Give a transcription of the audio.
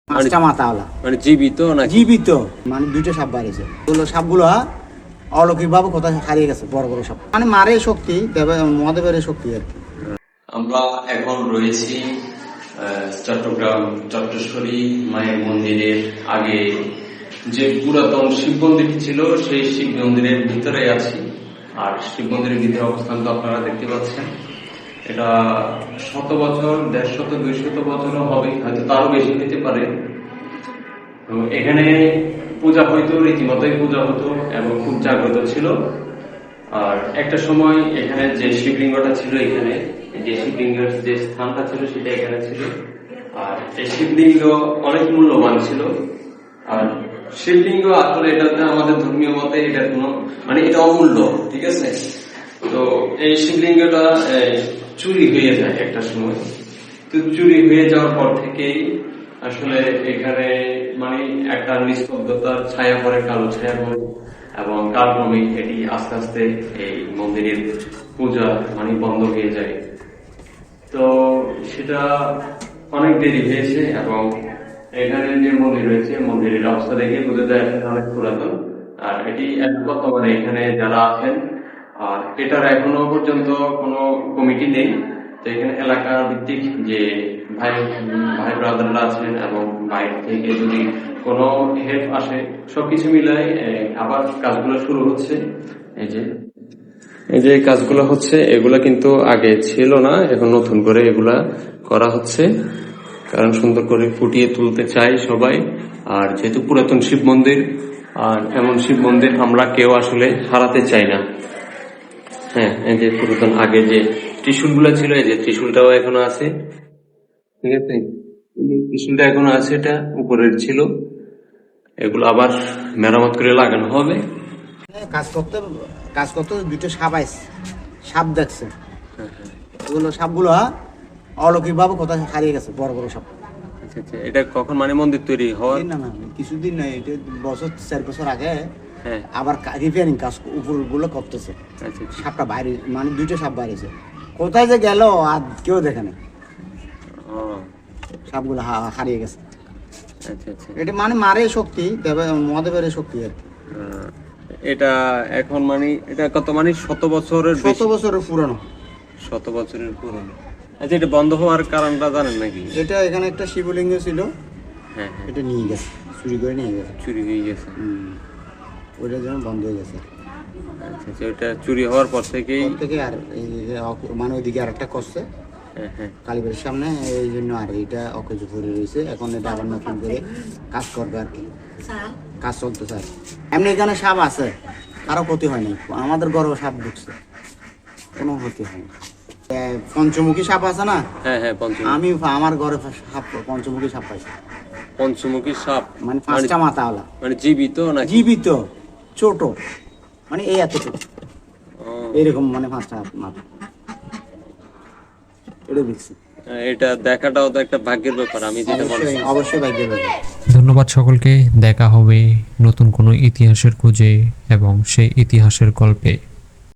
পাঁচটা মাথাওয়ালা, মানে জীবিত না জীবিত, মানে দুইটা সাপ বাড়িছে। ওগুলো সাপগুলো অলৌকিক ভাবে কোথায় হারিয়ে গেছে, বড় বড় সাপ, মানে মারে শক্তি, মহাদেবের শক্তি আর কি। আমরা এখন রয়েছি চট্টগ্রাম চট্টেশ্বরী মায়ের মন্দিরের আগে যে পুরাতন শিব মন্দিরটি ছিল সেই শিব মন্দিরের ভিতরে আছি। আর শিব মন্দিরের ভিতরে অবস্থান তো আপনারা দেখতে পাচ্ছেন। এটা 100 বছর, 150, 200 বছরও হবে, হয়তো তারও বেশি হতে পারে। তো এখানে পূজা হইতো, রীতিমতোই পূজা হতো এবং খুব জাগ্রত ছিল। আর একটা সময় এখানে যে শিবলিঙ্গটা ছিল, এখানে যে শিবলিঙ্গের যে স্থানটা ছিল সেটা এখানে ছিল। আর এই শিবলিঙ্গ অনেক মূল্যবান ছিল। আর শিবলিঙ্গ আসলে এটাতে আমাদের ধর্মীয় মতে এটা কোনো মানে এটা অমূল্য, ঠিক আছে। তো এই শিবলিঙ্গটা চুরি হয়ে যায় একটা সময়। তো চুরি হয়ে যাওয়ার পর থেকেই আসলে এখানে মানে একটা নিস্তব্ধতার ছায়া পড়ে, কালো ছায়া পড়ে, এবং কালক্রমে এটি আস্তে আস্তে এই মন্দিরের পূজা মানে বন্ধ হয়ে যায়। তো সেটা অনেক দেরি হয়েছে এবং এখানে যে মন্দির রয়েছে, মন্দিরের অবস্থা দেখে বোঝা যায় এটা অনেক পুরাতন। আর এটি বর্তমানে এখানে যারা আছেন, আর এটার এখনো পর্যন্ত কোনো কমিটি নেই। তো এখানে এলাকা ভিত্তিক যে ভাই ব্রাদাররা আছেন এবং বাইরে থেকে যদি কোনো হেল্প আসে, সবকিছু মিলাই আবার কাজগুলো শুরু হচ্ছে। এই যে কাজগুলো হচ্ছে, এগুলা কিন্তু আগে ছিল না, এখন নতুন করে এগুলা করা হচ্ছে, কারণ সুন্দর করে ফুটিয়ে তুলতে চাই সবাই। আর যেহেতু পুরাতন শিব মন্দির, আর এমন শিব মন্দির আমরা কেউ আসলে হারাতে চাই না। হ্যাঁ, এই যে পুরাতন আগে যে ত্রিশূল গুলা ছিল, এই যে ত্রিশূলটাও এখনো আছে, ঠিক আছে। ত্রিশূলটা এখনো আছে, এটা উপরের ছিল, এগুলো আবার মেরামত করে লাগানো হবে। কাজ করতে দুইটা সাপ আইছে, সাপ দেখছে। ওগুলো সাপগুলো অলৌকিক ভাবে কোথায় হারিয়ে গেছে, বড় বড় সাপ। আচ্ছা, এটা কখন মানে মন্দির তৈরি হওয়ার? না, কিছুদিন নাই, এটা বছর 4 বছর আগে। হ্যাঁ, আবার রিপেয়ারিং কাজ উপরগুলো করতেছে। আচ্ছা। সাপটা বাইরে, মানে দুইটা সাপ বাইরেছে, কোথায় যে গেল আর কেউ দেখে না। সাপগুলো হারিয়ে গেছে। আচ্ছা। এটা মানে মারে শক্তি, মহাদেবের শক্তি আর কি। এটা এখন মানে এটা কত মানে 100 বছরের 100 বছরের পুরানো। 100 বছরের পুরনো। আচ্ছা, এটা বন্ধ হওয়ার কারণটা জানেন নাকি? এটা এখানে একটা শিবলিঙ্গ ছিল, হ্যাঁ, এটা নিয়ে গেছে, চুরি করে নিয়ে গেছে। চুরি হয়ে গেছে। ওইটার জন্য বন্ধ হয়ে গেছে। আচ্ছা, ওটা চুরি হওয়ার পর থেকেই আর এই মানে ওইদিকে আর একটা করছে, হ্যাঁ। কালীবাড়ির সামনে, এই জন্য আর এটা অকেজ পড়ে রয়েছে। এখন এটা আবার নতুন করে কাজ করবে আর কি, কাজ চলতেছে আর কি। এমনি এখানে সাপ আছে, কারো ক্ষতি হয়নি, আমাদের গর্ব সাপ ঢুকছে, কোনো ক্ষতি হয়নি। পঞ্চমুখী সাপ আছে না? হ্যাঁ, আমি আমার ঘরে সাপ, পঞ্চমুখী সাপ পাইছি। পঞ্চমুখী সাপ মানে 5টা মাথাওয়ালা, মানে জীবিত না জীবিত, ছোট, মানে এই এতটুকু, এইরকম, মানে 5টা মাথা। এটা দেখছি। এটা দেখাটাও তো একটা ভাগ্যের ব্যাপার, আমি যেটা বলছি। অবশ্যই ভাগ্যের ব্যাপার। ধন্যবাদ সকলকে। দেখা হবে নতুন কোনো ইতিহাসের খোঁজে এবং সেই ইতিহাসের গল্পে।